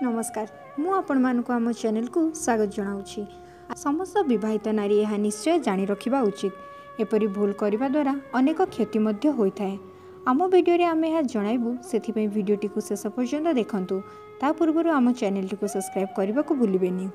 नमस्कार मु आपण मानक आम चैनल को स्वागत जनाऊँगी। समस्त विवाहित नारी यह निश्चय जानी रखिबा उचित। एपरी भूल करने द्वारा अनेक क्षति मध्य होता है। आम वीडियो रे आमे यह जणाइबु, सेथिपई वीडियोटी को शेष पर्यंत देखंतु। ता पूर्व आम चैनल को सब्सक्राइब करने को भूलिबेनी।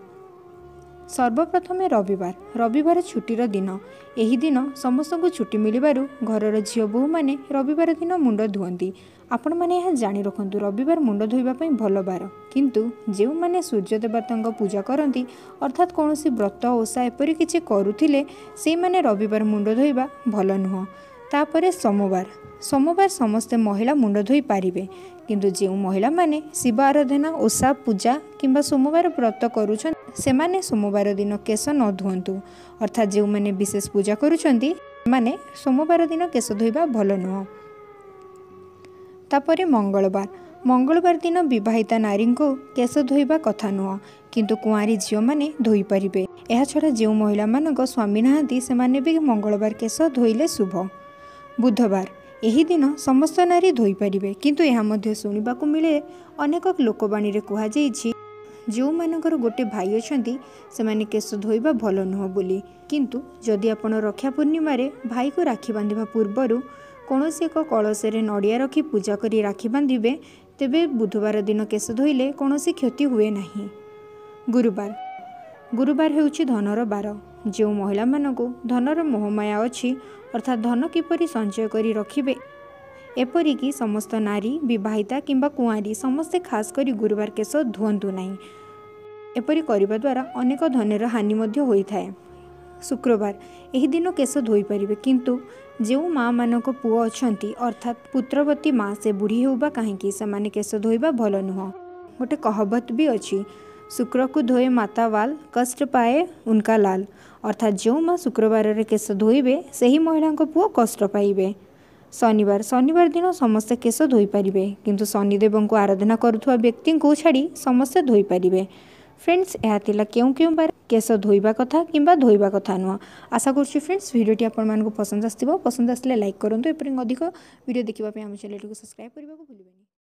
सर्वप्रथमे रविवार छुट्टीर दिन। एही दिन समस्त को छुट्टी मिलिबारु घरर झियो बोहू माने रविवार दिन मुंड धुअंती। आपण माने यह जानी रखंतु, रविवार मुंड धोइबा पई भल बार। किंतु जेउ माने सूर्य देवतांक पूजा करती अर्थात कौनसी व्रत ओषा एपरि किछि करुथिले से माने रविवार मुंड धोइबा भल नुह। तापरे सोमवार समस्ते महिला मुंड धोई पारिबे। किंतु जेउ महिला माने शिव आराधना ओषा पूजा किंबा सोमवार व्रत करुछन सेमाने सोमवार दिन केश न धुअंतु। अर्थात जेउ माने विशेष पूजा करुछंती माने सोमवार दिन केश धोइबा भल नुह। तापरे मंगलवार दिन विवाहिता नारी को केश धोइबा कथा नुह, किंतु कुआरी झियो माने धोई पारिबे। एहा छडा जेउ महिला मानक स्वामी नाहांती सेमाने भी मंगलवार केश धोइले शुभ। बुधवार एही दिन समस्त नारी धोई पारिबे। किंतु एहा मध्य सुनिबाकु मिले अनेक लोकवाणी रे कुहा जाइछि जो मानकर गोटे भाई अछंती सेमाने केश धोइबा भल नुह बोली। किंतु जदि आपण रक्षा पूर्णिमा रे भाई को राखी बांधिबा पूर्वरु कौनसी एक कलश रे नड़िया रखी पूजा करी राखी बांधिबे, तेबे बुधवार दिन केश धोइले कौनसी क्षति हुए नाही। गुरुवार हेउछि धनर बार। जो महिला मानकु धनर मोहमाया अछि अर्थात धन किपरि संचय करी रखिबे, एपरिकी समस्त नारी विवाहिता किंबा कुआरी समस्ते खास करी गुरुवार केश धुअंतु नाही। एपरि करिबा द्वारा अनेक धनर हानि मध्य होइथाय। शुक्रवार एही दिन केश धोई पारिबे। किंतु जो माँ मानक पुओ अछंती अर्थात पुत्रवती माँ से बुढ़ी होबा काहेकि सेमाने केश धोइबा भल नुह। गोटे कहवत भी अछि, शुक्र को धोए माता वाल कष्ट पाए उनका लाल। अर्थात जो माँ शुक्रवार रे केश धोइबे सेही महिला पुओ कष्ट पाइबे। शनिवार दिन समस्ते केश धोई पारिबे, किंतु शनिदेव को आराधना करुवा व्यक्ति को छाड़ी समस्ते धोई पारिबे। फ्रेंड्स यह थिला क्यों बार केश धोइबा कथा किंबा धोइबा कथा नुह। आशा करछि फ्रेंड्स वीडियोटी आपण मानको पसंद आस्थिबो। पसंद आसले लाइक करंतु। एपरि अधिक वीडियो देखिबा पे हम चैनल को सब्सक्राइब करबा को भूलिबेनी।